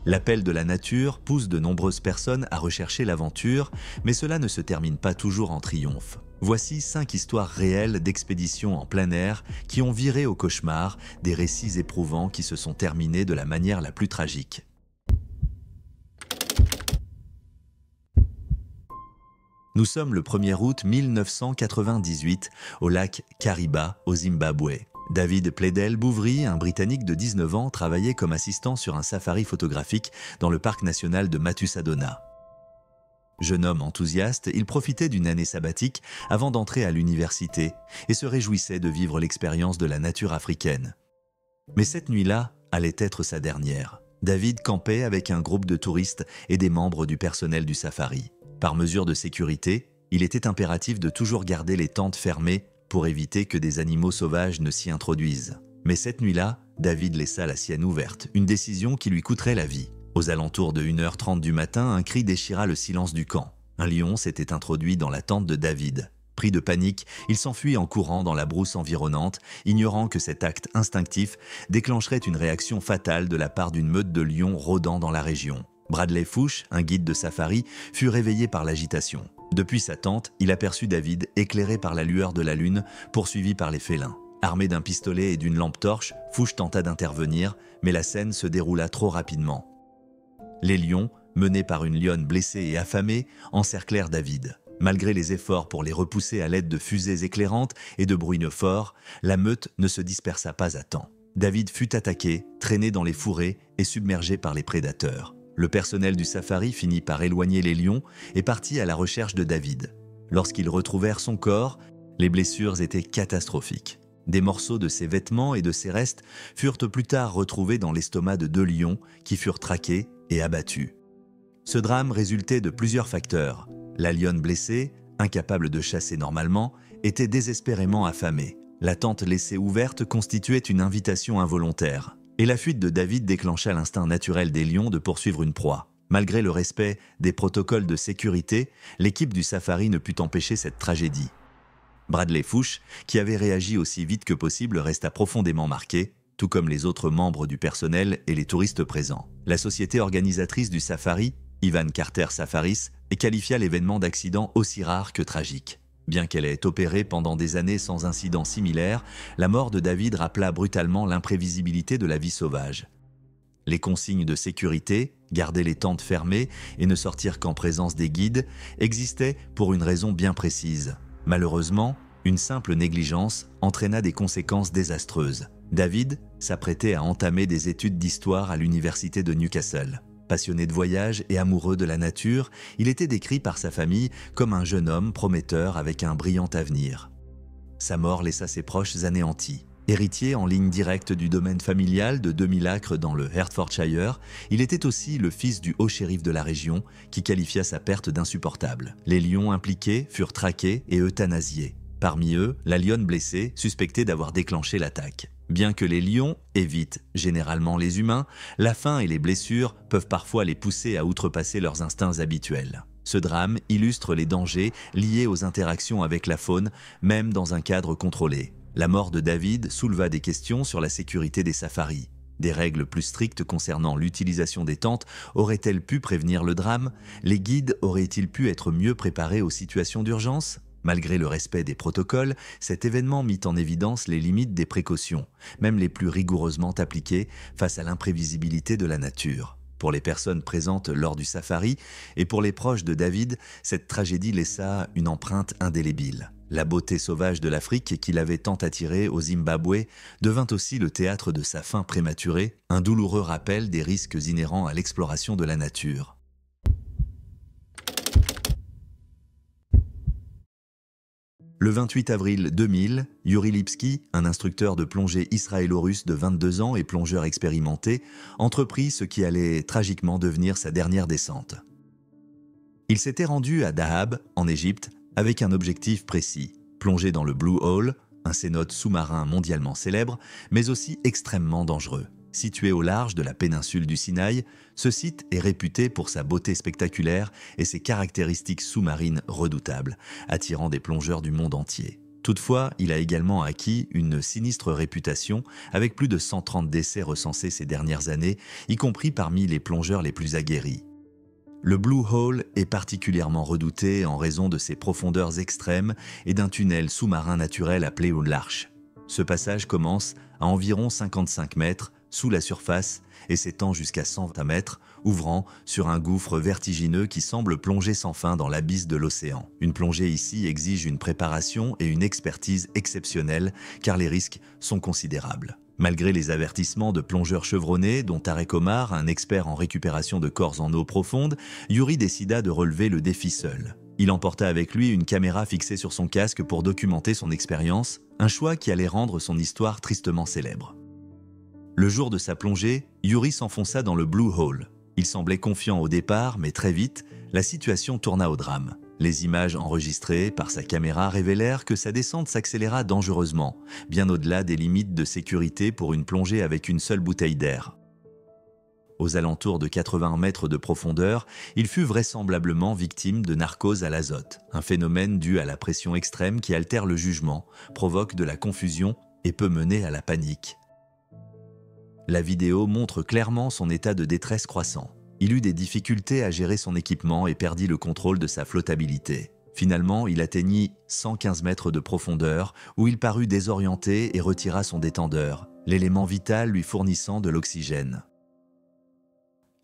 L'appel de la nature pousse de nombreuses personnes à rechercher l'aventure, mais cela ne se termine pas toujours en triomphe. Voici 5 histoires réelles d'expéditions en plein air qui ont viré au cauchemar, des récits éprouvants qui se sont terminés de la manière la plus tragique. Nous sommes le 1er août 1998 au lac Kariba, au Zimbabwe. David Pledel-Bouvry, un Britannique de 19 ans, travaillait comme assistant sur un safari photographique dans le parc national de Matusadona. Jeune homme enthousiaste, il profitait d'une année sabbatique avant d'entrer à l'université et se réjouissait de vivre l'expérience de la nature africaine. Mais cette nuit-là allait être sa dernière. David campait avec un groupe de touristes et des membres du personnel du safari. Par mesure de sécurité, il était impératif de toujours garder les tentes fermées pour éviter que des animaux sauvages ne s'y introduisent. Mais cette nuit-là, David laissa la sienne ouverte, une décision qui lui coûterait la vie. Aux alentours de 1h30 du matin, un cri déchira le silence du camp. Un lion s'était introduit dans la tente de David. Pris de panique, il s'enfuit en courant dans la brousse environnante, ignorant que cet acte instinctif déclencherait une réaction fatale de la part d'une meute de lions rôdant dans la région. Bradley Fuchs, un guide de safari, fut réveillé par l'agitation. Depuis sa tente, il aperçut David éclairé par la lueur de la lune, poursuivi par les félins. Armé d'un pistolet et d'une lampe torche, Fuchs tenta d'intervenir, mais la scène se déroula trop rapidement. Les lions, menés par une lionne blessée et affamée, encerclèrent David. Malgré les efforts pour les repousser à l'aide de fusées éclairantes et de bruits forts, la meute ne se dispersa pas à temps. David fut attaqué, traîné dans les fourrés et submergé par les prédateurs. Le personnel du safari finit par éloigner les lions et partit à la recherche de David. Lorsqu'ils retrouvèrent son corps, les blessures étaient catastrophiques. Des morceaux de ses vêtements et de ses restes furent plus tard retrouvés dans l'estomac de 2 lions qui furent traqués et abattus. Ce drame résultait de plusieurs facteurs. La lionne blessée, incapable de chasser normalement, était désespérément affamée. La tente laissée ouverte constituait une invitation involontaire. Et la fuite de David déclencha l'instinct naturel des lions de poursuivre une proie. Malgré le respect des protocoles de sécurité, l'équipe du safari ne put empêcher cette tragédie. Bradley Fuchs, qui avait réagi aussi vite que possible, resta profondément marqué, tout comme les autres membres du personnel et les touristes présents. La société organisatrice du safari, Ivan Carter Safaris, qualifia l'événement d'accident aussi rare que tragique. Bien qu'elle ait opéré pendant des années sans incident similaire, la mort de David rappela brutalement l'imprévisibilité de la vie sauvage. Les consignes de sécurité, garder les tentes fermées et ne sortir qu'en présence des guides, existaient pour une raison bien précise. Malheureusement, une simple négligence entraîna des conséquences désastreuses. David s'apprêtait à entamer des études d'histoire à l'université de Newcastle. Passionné de voyage et amoureux de la nature, il était décrit par sa famille comme un jeune homme prometteur avec un brillant avenir. Sa mort laissa ses proches anéantis. Héritier en ligne directe du domaine familial de 2000 acres dans le Hertfordshire, il était aussi le fils du haut shérif de la région qui qualifia sa perte d'insupportable. Les lions impliqués furent traqués et euthanasiés. Parmi eux, la lionne blessée, suspectée d'avoir déclenché l'attaque. Bien que les lions évitent généralement les humains, la faim et les blessures peuvent parfois les pousser à outrepasser leurs instincts habituels. Ce drame illustre les dangers liés aux interactions avec la faune, même dans un cadre contrôlé. La mort de David souleva des questions sur la sécurité des safaris. Des règles plus strictes concernant l'utilisation des tentes auraient-elles pu prévenir le drame? Les guides auraient-ils pu être mieux préparés aux situations d'urgence? Malgré le respect des protocoles, cet événement mit en évidence les limites des précautions, même les plus rigoureusement appliquées face à l'imprévisibilité de la nature. Pour les personnes présentes lors du safari et pour les proches de David, cette tragédie laissa une empreinte indélébile. La beauté sauvage de l'Afrique qui l'avait tant attiré au Zimbabwe devint aussi le théâtre de sa fin prématurée, un douloureux rappel des risques inhérents à l'exploration de la nature. Le 28 avril 2000, Yuri Lipski, un instructeur de plongée israélo-russe de 22 ans et plongeur expérimenté, entreprit ce qui allait tragiquement devenir sa dernière descente. Il s'était rendu à Dahab, en Égypte, avec un objectif précis, plonger dans le Blue Hole, un cénote sous-marin mondialement célèbre, mais aussi extrêmement dangereux. Situé au large de la péninsule du Sinaï, ce site est réputé pour sa beauté spectaculaire et ses caractéristiques sous-marines redoutables, attirant des plongeurs du monde entier. Toutefois, il a également acquis une sinistre réputation avec plus de 130 décès recensés ces dernières années, y compris parmi les plongeurs les plus aguerris. Le Blue Hole est particulièrement redouté en raison de ses profondeurs extrêmes et d'un tunnel sous-marin naturel appelé l'Arche. Ce passage commence à environ 55 mètres sous la surface et s'étend jusqu'à 120 mètres, ouvrant sur un gouffre vertigineux qui semble plonger sans fin dans l'abysse de l'océan. Une plongée ici exige une préparation et une expertise exceptionnelles car les risques sont considérables. Malgré les avertissements de plongeurs chevronnés, dont Tarek Omar, un expert en récupération de corps en eau profonde, Yuri décida de relever le défi seul. Il emporta avec lui une caméra fixée sur son casque pour documenter son expérience, un choix qui allait rendre son histoire tristement célèbre. Le jour de sa plongée, Yuri s'enfonça dans le Blue Hole. Il semblait confiant au départ, mais très vite, la situation tourna au drame. Les images enregistrées par sa caméra révélèrent que sa descente s'accéléra dangereusement, bien au-delà des limites de sécurité pour une plongée avec une seule bouteille d'air. Aux alentours de 80 mètres de profondeur, il fut vraisemblablement victime de narcose à l'azote, un phénomène dû à la pression extrême qui altère le jugement, provoque de la confusion et peut mener à la panique. La vidéo montre clairement son état de détresse croissant. Il eut des difficultés à gérer son équipement et perdit le contrôle de sa flottabilité. Finalement, il atteignit 115 mètres de profondeur, où il parut désorienté et retira son détendeur, l'élément vital lui fournissant de l'oxygène.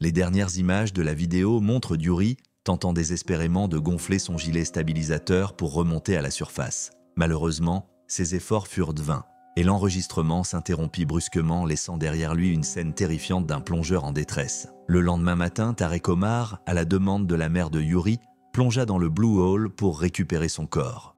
Les dernières images de la vidéo montrent Yuri tentant désespérément de gonfler son gilet stabilisateur pour remonter à la surface. Malheureusement, ses efforts furent vains. Et l'enregistrement s'interrompit brusquement, laissant derrière lui une scène terrifiante d'un plongeur en détresse. Le lendemain matin, Tarek Omar, à la demande de la mère de Yuri, plongea dans le Blue Hole pour récupérer son corps.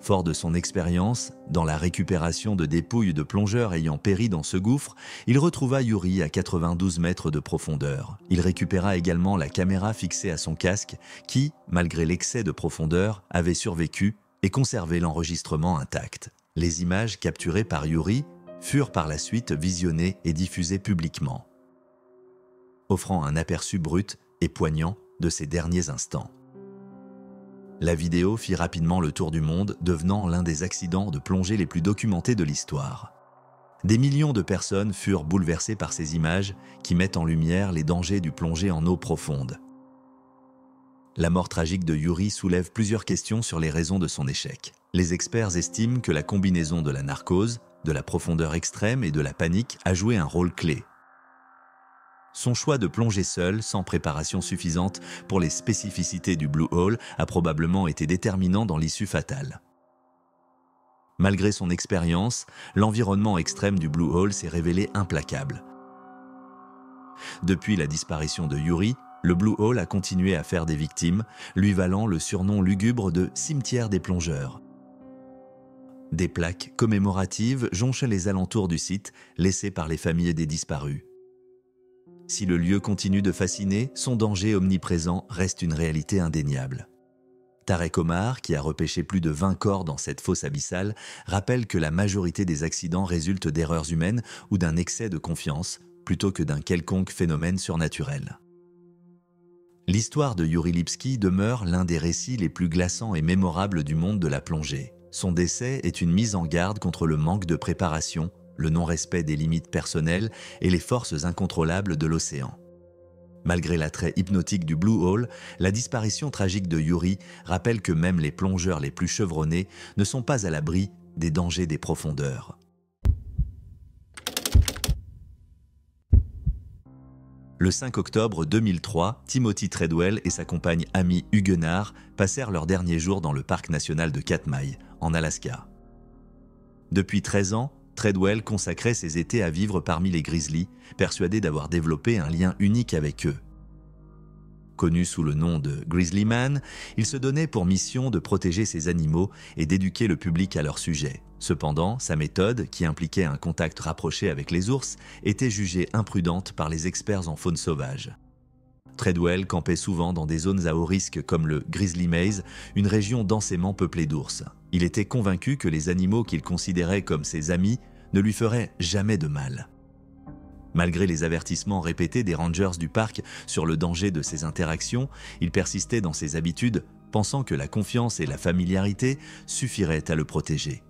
Fort de son expérience, dans la récupération de dépouilles de plongeurs ayant péri dans ce gouffre, il retrouva Yuri à 92 mètres de profondeur. Il récupéra également la caméra fixée à son casque qui, malgré l'excès de profondeur, avait survécu et conservé l'enregistrement intact. Les images capturées par Yuri furent par la suite visionnées et diffusées publiquement, offrant un aperçu brut et poignant de ses derniers instants. La vidéo fit rapidement le tour du monde, devenant l'un des accidents de plongée les plus documentés de l'histoire. Des millions de personnes furent bouleversées par ces images qui mettent en lumière les dangers du plongée en eau profonde. La mort tragique de Yuri soulève plusieurs questions sur les raisons de son échec. Les experts estiment que la combinaison de la narcose, de la profondeur extrême et de la panique a joué un rôle clé. Son choix de plonger seul, sans préparation suffisante pour les spécificités du Blue Hole, a probablement été déterminant dans l'issue fatale. Malgré son expérience, l'environnement extrême du Blue Hole s'est révélé implacable. Depuis la disparition de Yuri, le Blue Hole a continué à faire des victimes, lui valant le surnom lugubre de « cimetière des plongeurs ». Des plaques commémoratives jonchent les alentours du site, laissées par les familles des disparus. Si le lieu continue de fasciner, son danger omniprésent reste une réalité indéniable. Tarek Omar, qui a repêché plus de 20 corps dans cette fosse abyssale, rappelle que la majorité des accidents résultent d'erreurs humaines ou d'un excès de confiance, plutôt que d'un quelconque phénomène surnaturel. L'histoire de Yuri Lipski demeure l'un des récits les plus glaçants et mémorables du monde de la plongée. Son décès est une mise en garde contre le manque de préparation, le non-respect des limites personnelles et les forces incontrôlables de l'océan. Malgré l'attrait hypnotique du Blue Hole, la disparition tragique de Yuri rappelle que même les plongeurs les plus chevronnés ne sont pas à l'abri des dangers des profondeurs. Le 5 octobre 2003, Timothy Treadwell et sa compagne Amy Huguenard passèrent leurs derniers jours dans le parc national de Katmai, en Alaska. Depuis 13 ans, Treadwell consacrait ses étés à vivre parmi les grizzlies, persuadé d'avoir développé un lien unique avec eux. Connu sous le nom de Grizzly Man, il se donnait pour mission de protéger ces animaux et d'éduquer le public à leur sujet. Cependant, sa méthode, qui impliquait un contact rapproché avec les ours, était jugée imprudente par les experts en faune sauvage. Treadwell campait souvent dans des zones à haut risque comme le Grizzly Maze, une région densément peuplée d'ours. Il était convaincu que les animaux qu'il considérait comme ses amis ne lui feraient jamais de mal. Malgré les avertissements répétés des rangers du parc sur le danger de ces interactions, il persistait dans ses habitudes, pensant que la confiance et la familiarité suffiraient à le protéger.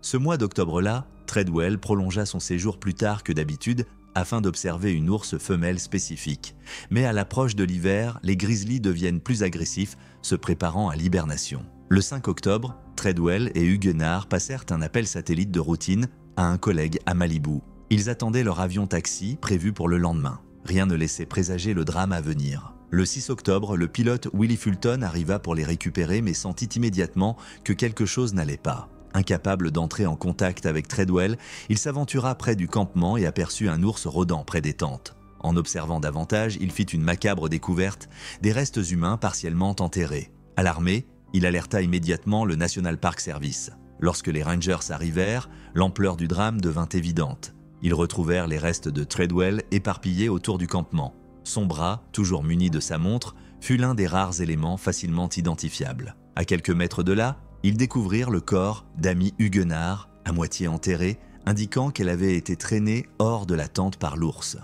Ce mois d'octobre-là, Treadwell prolongea son séjour plus tard que d'habitude afin d'observer une ours femelle spécifique. Mais à l'approche de l'hiver, les grizzlies deviennent plus agressifs, se préparant à l'hibernation. Le 5 octobre, Treadwell et Huguenard passèrent un appel satellite de routine à un collègue à Malibu. Ils attendaient leur avion taxi prévu pour le lendemain. Rien ne laissait présager le drame à venir. Le 6 octobre, le pilote Willie Fulton arriva pour les récupérer mais sentit immédiatement que quelque chose n'allait pas. Incapable d'entrer en contact avec Treadwell, il s'aventura près du campement et aperçut un ours rôdant près des tentes. En observant davantage, il fit une macabre découverte, des restes humains partiellement enterrés. Alarmé, il alerta immédiatement le National Park Service. Lorsque les Rangers arrivèrent, l'ampleur du drame devint évidente. Ils retrouvèrent les restes de Treadwell éparpillés autour du campement. Son bras, toujours muni de sa montre, fut l'un des rares éléments facilement identifiables. À quelques mètres de là, ils découvrirent le corps d'Amy Huguenard, à moitié enterrée, indiquant qu'elle avait été traînée hors de la tente par l'ours.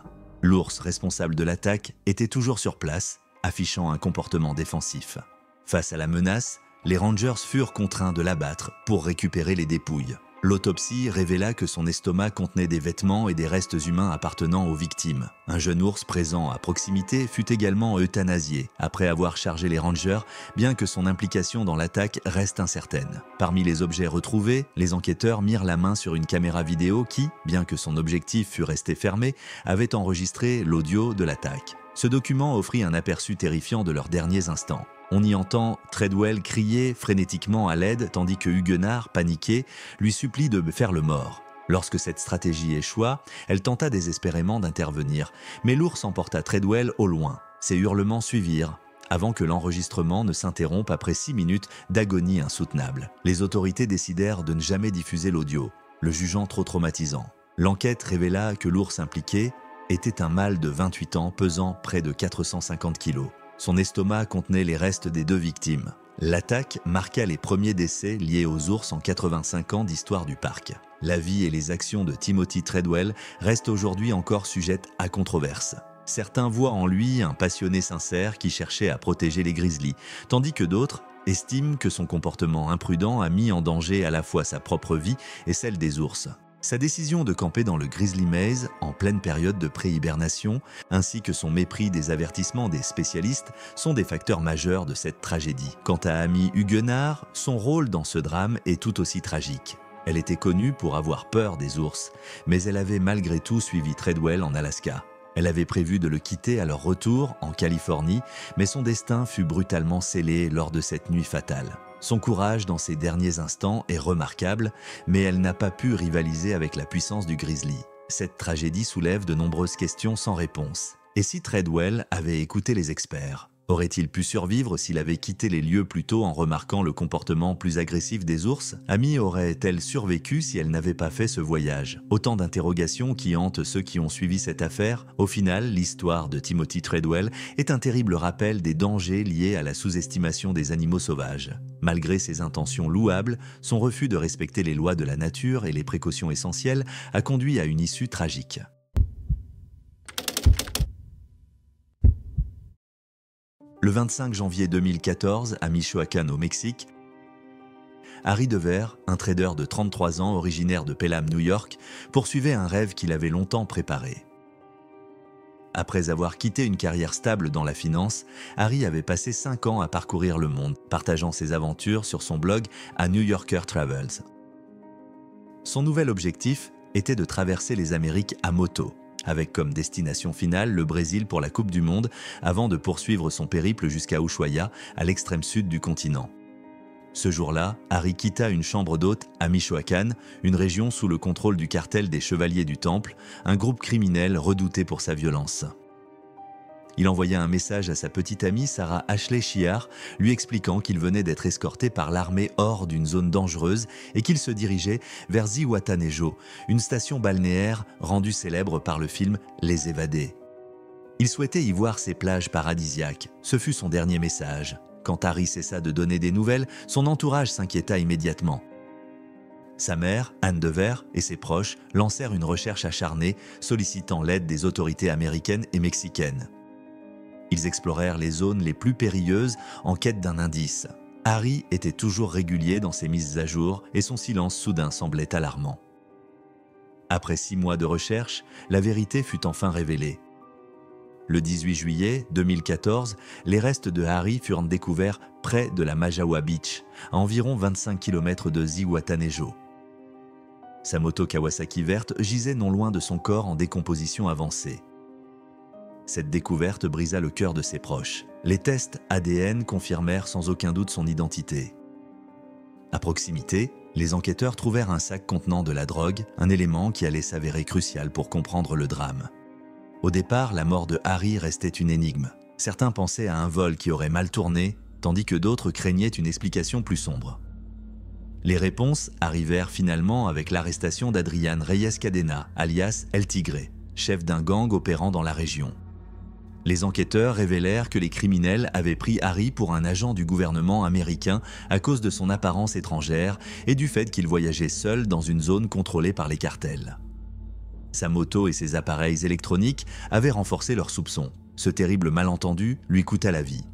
L'ours responsable de l'attaque était toujours sur place, affichant un comportement défensif. Face à la menace, les Rangers furent contraints de l'abattre pour récupérer les dépouilles. L'autopsie révéla que son estomac contenait des vêtements et des restes humains appartenant aux victimes. Un jeune ours présent à proximité fut également euthanasié après avoir chargé les Rangers, bien que son implication dans l'attaque reste incertaine. Parmi les objets retrouvés, les enquêteurs mirent la main sur une caméra vidéo qui, bien que son objectif fût resté fermé, avait enregistré l'audio de l'attaque. Ce document offrit un aperçu terrifiant de leurs derniers instants. On y entend Treadwell crier frénétiquement à l'aide tandis que Huguenard, paniqué, lui supplie de faire le mort. Lorsque cette stratégie échoua, elle tenta désespérément d'intervenir, mais l'ours emporta Treadwell au loin. Ses hurlements suivirent, avant que l'enregistrement ne s'interrompe après 6 minutes d'agonie insoutenable. Les autorités décidèrent de ne jamais diffuser l'audio, le jugeant trop traumatisant. L'enquête révéla que l'ours impliqué était un mâle de 28 ans pesant près de 450 kilos. Son estomac contenait les restes des 2 victimes. L'attaque marqua les premiers décès liés aux ours en 85 ans d'histoire du parc. La vie et les actions de Timothy Treadwell restent aujourd'hui encore sujettes à controverse. Certains voient en lui un passionné sincère qui cherchait à protéger les grizzlies, tandis que d'autres estiment que son comportement imprudent a mis en danger à la fois sa propre vie et celle des ours. Sa décision de camper dans le Grizzly Maze en pleine période de pré-hibernation, ainsi que son mépris des avertissements des spécialistes, sont des facteurs majeurs de cette tragédie. Quant à Amy Huguenard, son rôle dans ce drame est tout aussi tragique. Elle était connue pour avoir peur des ours, mais elle avait malgré tout suivi Treadwell en Alaska. Elle avait prévu de le quitter à leur retour en Californie, mais son destin fut brutalement scellé lors de cette nuit fatale. Son courage dans ses derniers instants est remarquable, mais elle n'a pas pu rivaliser avec la puissance du grizzly. Cette tragédie soulève de nombreuses questions sans réponse. Et si Treadwell avait écouté les experts ? Aurait-il pu survivre s'il avait quitté les lieux plus tôt en remarquant le comportement plus agressif des ours ? Amy aurait-elle survécu si elle n'avait pas fait ce voyage ? Autant d'interrogations qui hantent ceux qui ont suivi cette affaire. Au final, l'histoire de Timothy Treadwell est un terrible rappel des dangers liés à la sous-estimation des animaux sauvages. Malgré ses intentions louables, son refus de respecter les lois de la nature et les précautions essentielles a conduit à une issue tragique. Le 25 janvier 2014, à Michoacán au Mexique, Harry Devers, un trader de 33 ans originaire de Pelham, New York, poursuivait un rêve qu'il avait longtemps préparé. Après avoir quitté une carrière stable dans la finance, Harry avait passé 5 ans à parcourir le monde, partageant ses aventures sur son blog à New Yorker Travels. Son nouvel objectif était de traverser les Amériques à moto, avec comme destination finale le Brésil pour la Coupe du Monde, avant de poursuivre son périple jusqu'à Ushuaia, à l'extrême sud du continent. Ce jour-là, Harry quitta une chambre d'hôte à Michoacán, une région sous le contrôle du cartel des Chevaliers du Temple, un groupe criminel redouté pour sa violence. Il envoya un message à sa petite amie Sarah Ashley Chiar, lui expliquant qu'il venait d'être escorté par l'armée hors d'une zone dangereuse et qu'il se dirigeait vers Zihuatanejo, une station balnéaire rendue célèbre par le film Les Évadés. Il souhaitait y voir ces plages paradisiaques. Ce fut son dernier message. Quand Harry cessa de donner des nouvelles, son entourage s'inquiéta immédiatement. Sa mère, Anne Devers, et ses proches lancèrent une recherche acharnée, sollicitant l'aide des autorités américaines et mexicaines. Ils explorèrent les zones les plus périlleuses en quête d'un indice. Harry était toujours régulier dans ses mises à jour et son silence soudain semblait alarmant. Après 6 mois de recherche, la vérité fut enfin révélée. Le 18 juillet 2014, les restes de Harry furent découverts près de la Majawa Beach, à environ 25 km de Zihuatanejo. Sa moto Kawasaki verte gisait non loin de son corps en décomposition avancée. Cette découverte brisa le cœur de ses proches. Les tests ADN confirmèrent sans aucun doute son identité. À proximité, les enquêteurs trouvèrent un sac contenant de la drogue, un élément qui allait s'avérer crucial pour comprendre le drame. Au départ, la mort de Harry restait une énigme. Certains pensaient à un vol qui aurait mal tourné, tandis que d'autres craignaient une explication plus sombre. Les réponses arrivèrent finalement avec l'arrestation d'Adrián Reyes Cadena, alias El Tigre, chef d'un gang opérant dans la région. Les enquêteurs révélèrent que les criminels avaient pris Harry pour un agent du gouvernement américain à cause de son apparence étrangère et du fait qu'il voyageait seul dans une zone contrôlée par les cartels. Sa moto et ses appareils électroniques avaient renforcé leurs soupçons. Ce terrible malentendu lui coûta la vie.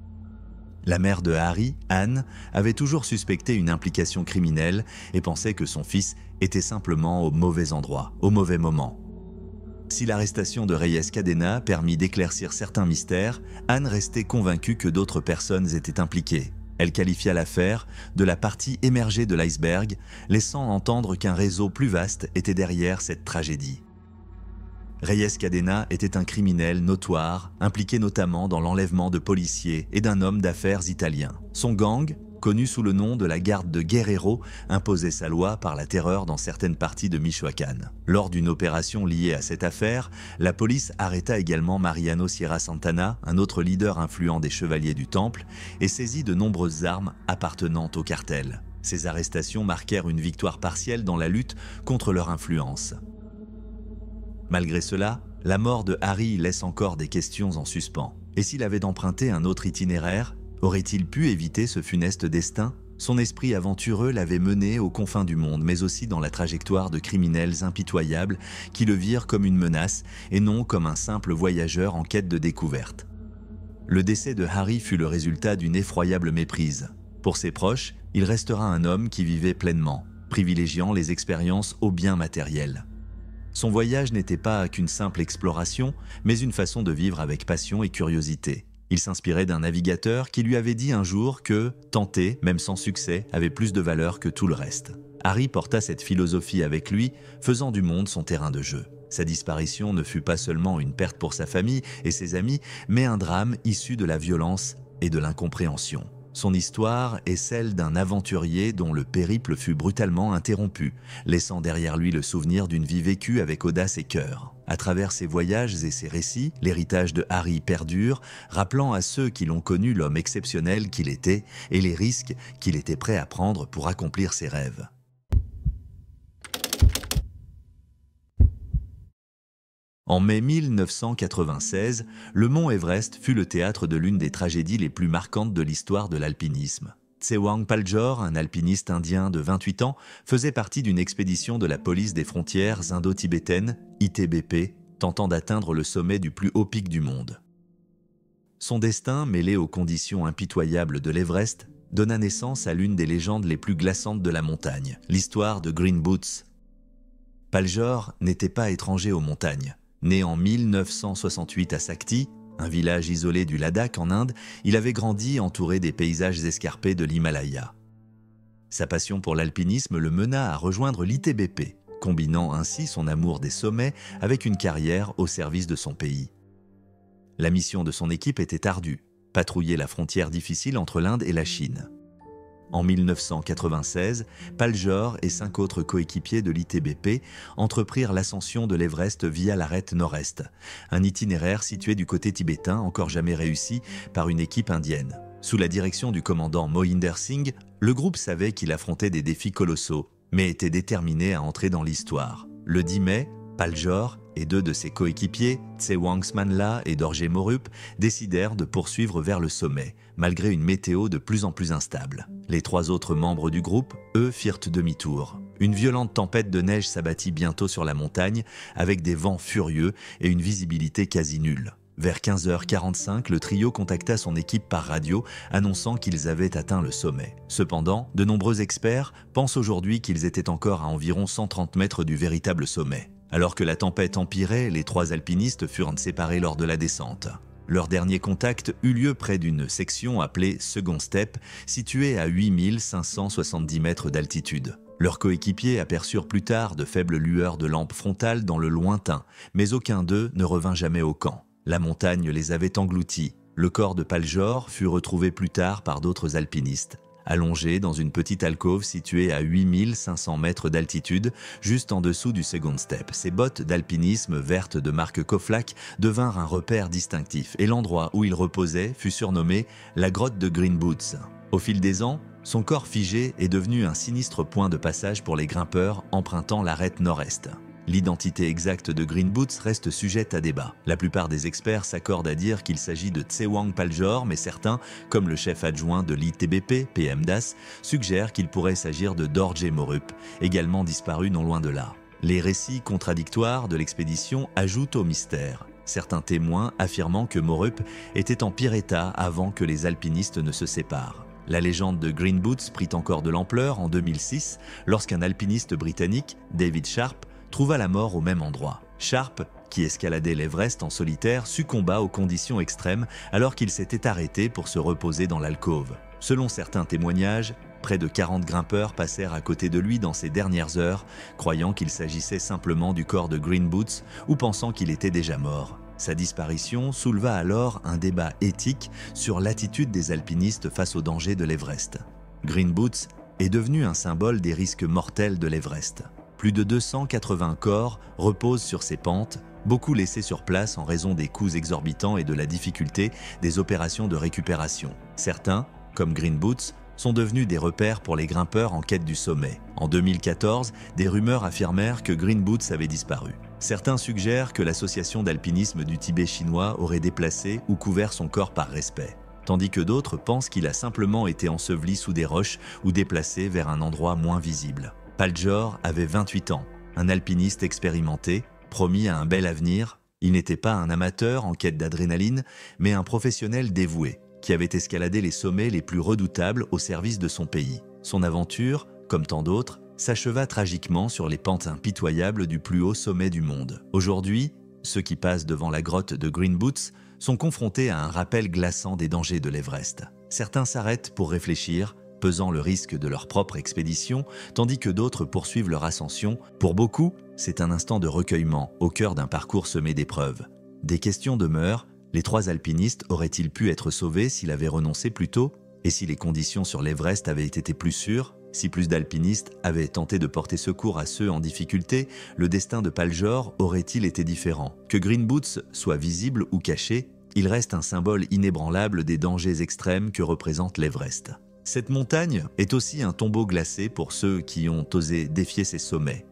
La mère de Harry, Anne, avait toujours suspecté une implication criminelle et pensait que son fils était simplement au mauvais endroit, au mauvais moment. Si l'arrestation de Reyes Cadena permit d'éclaircir certains mystères, Anne restait convaincue que d'autres personnes étaient impliquées. Elle qualifia l'affaire de la partie émergée de l'iceberg, laissant entendre qu'un réseau plus vaste était derrière cette tragédie. Reyes Cadena était un criminel notoire, impliqué notamment dans l'enlèvement de policiers et d'un homme d'affaires italien. Son gang, connu sous le nom de la Garde de Guerrero, imposait sa loi par la terreur dans certaines parties de Michoacán. Lors d'une opération liée à cette affaire, la police arrêta également Mariano Sierra Santana, un autre leader influent des Chevaliers du Temple, et saisit de nombreuses armes appartenant au cartel. Ces arrestations marquèrent une victoire partielle dans la lutte contre leur influence. Malgré cela, la mort de Harry laisse encore des questions en suspens. Et s'il avait emprunté un autre itinéraire, aurait-il pu éviter ce funeste destin? Son esprit aventureux l'avait mené aux confins du monde, mais aussi dans la trajectoire de criminels impitoyables qui le virent comme une menace et non comme un simple voyageur en quête de découverte. Le décès de Harry fut le résultat d'une effroyable méprise. Pour ses proches, il restera un homme qui vivait pleinement, privilégiant les expériences aux biens matériels. Son voyage n'était pas qu'une simple exploration, mais une façon de vivre avec passion et curiosité. Il s'inspirait d'un navigateur qui lui avait dit un jour que tenter, même sans succès, avait plus de valeur que tout le reste. Harry porta cette philosophie avec lui, faisant du monde son terrain de jeu. Sa disparition ne fut pas seulement une perte pour sa famille et ses amis, mais un drame issu de la violence et de l'incompréhension. Son histoire est celle d'un aventurier dont le périple fut brutalement interrompu, laissant derrière lui le souvenir d'une vie vécue avec audace et cœur. À travers ses voyages et ses récits, l'héritage de Harry perdure, rappelant à ceux qui l'ont connu l'homme exceptionnel qu'il était et les risques qu'il était prêt à prendre pour accomplir ses rêves. En mai 1996, le mont Everest fut le théâtre de l'une des tragédies les plus marquantes de l'histoire de l'alpinisme. Tsewang Paljor, un alpiniste indien de 28 ans, faisait partie d'une expédition de la police des frontières indo-tibétaines, ITBP, tentant d'atteindre le sommet du plus haut pic du monde. Son destin, mêlé aux conditions impitoyables de l'Everest, donna naissance à l'une des légendes les plus glaçantes de la montagne, l'histoire de Green Boots. Paljor n'était pas étranger aux montagnes. Né en 1968 à Sakti, un village isolé du Ladakh en Inde, il avait grandi entouré des paysages escarpés de l'Himalaya. Sa passion pour l'alpinisme le mena à rejoindre l'ITBP, combinant ainsi son amour des sommets avec une carrière au service de son pays. La mission de son équipe était ardue, patrouiller la frontière difficile entre l'Inde et la Chine. En 1996, Paljor et 5 autres coéquipiers de l'ITBP entreprirent l'ascension de l'Everest via l'arête nord-est, un itinéraire situé du côté tibétain encore jamais réussi par une équipe indienne. Sous la direction du commandant Mohinder Singh, le groupe savait qu'il affrontait des défis colossaux, mais était déterminé à entrer dans l'histoire. Le 10 mai, Paljor et deux de ses coéquipiers, Tsewang Smanla et Dorje Morup, décidèrent de poursuivre vers le sommet, malgré une météo de plus en plus instable. Les trois autres membres du groupe, eux, firent demi-tour. Une violente tempête de neige s'abattit bientôt sur la montagne, avec des vents furieux et une visibilité quasi nulle. Vers 15h45, le trio contacta son équipe par radio, annonçant qu'ils avaient atteint le sommet. Cependant, de nombreux experts pensent aujourd'hui qu'ils étaient encore à environ 130 mètres du véritable sommet. Alors que la tempête empirait, les trois alpinistes furent séparés lors de la descente. Leur dernier contact eut lieu près d'une section appelée Second Step, située à 8570 mètres d'altitude. Leurs coéquipiers aperçurent plus tard de faibles lueurs de lampes frontales dans le lointain, mais aucun d'eux ne revint jamais au camp. La montagne les avait engloutis. Le corps de Paljor fut retrouvé plus tard par d'autres alpinistes, allongé dans une petite alcôve située à 8500 mètres d'altitude, juste en dessous du Second Step. Ses bottes d'alpinisme vertes de marque Koflak devinrent un repère distinctif et l'endroit où il reposait fut surnommé la grotte de Green Boots. Au fil des ans, son corps figé est devenu un sinistre point de passage pour les grimpeurs empruntant l'arête nord-est. L'identité exacte de Green Boots reste sujette à débat. La plupart des experts s'accordent à dire qu'il s'agit de Tsewang Paljor, mais certains, comme le chef adjoint de l'ITBP, PMDAS, suggèrent qu'il pourrait s'agir de Dorje Morup, également disparu non loin de là. Les récits contradictoires de l'expédition ajoutent au mystère. Certains témoins affirmant que Morup était en pire état avant que les alpinistes ne se séparent. La légende de Green Boots prit encore de l'ampleur en 2006 lorsqu'un alpiniste britannique, David Sharp, trouva la mort au même endroit. Sharp, qui escaladait l'Everest en solitaire, succomba aux conditions extrêmes alors qu'il s'était arrêté pour se reposer dans l'alcôve. Selon certains témoignages, près de 40 grimpeurs passèrent à côté de lui dans ses dernières heures, croyant qu'il s'agissait simplement du corps de Green Boots ou pensant qu'il était déjà mort. Sa disparition souleva alors un débat éthique sur l'attitude des alpinistes face aux dangers de l'Everest. Green Boots est devenu un symbole des risques mortels de l'Everest. Plus de 280 corps reposent sur ces pentes, beaucoup laissés sur place en raison des coûts exorbitants et de la difficulté des opérations de récupération. Certains, comme Green Boots, sont devenus des repères pour les grimpeurs en quête du sommet. En 2014, des rumeurs affirmèrent que Green Boots avait disparu. Certains suggèrent que l'association d'alpinisme du Tibet chinois aurait déplacé ou couvert son corps par respect, tandis que d'autres pensent qu'il a simplement été enseveli sous des roches ou déplacé vers un endroit moins visible. Paljor avait 28 ans, un alpiniste expérimenté, promis à un bel avenir. Il n'était pas un amateur en quête d'adrénaline, mais un professionnel dévoué, qui avait escaladé les sommets les plus redoutables au service de son pays. Son aventure, comme tant d'autres, s'acheva tragiquement sur les pentes impitoyables du plus haut sommet du monde. Aujourd'hui, ceux qui passent devant la grotte de Green Boots sont confrontés à un rappel glaçant des dangers de l'Everest. Certains s'arrêtent pour réfléchir, pesant le risque de leur propre expédition, tandis que d'autres poursuivent leur ascension. Pour beaucoup, c'est un instant de recueillement au cœur d'un parcours semé d'épreuves. Des questions demeurent. Les trois alpinistes auraient-ils pu être sauvés s'ils avaient renoncé plus tôt? Et si les conditions sur l'Everest avaient été plus sûres? Si plus d'alpinistes avaient tenté de porter secours à ceux en difficulté, le destin de Paljor aurait-il été différent? Que Green Boots soit visible ou caché, il reste un symbole inébranlable des dangers extrêmes que représente l'Everest. Cette montagne est aussi un tombeau glacé pour ceux qui ont osé défier ses sommets.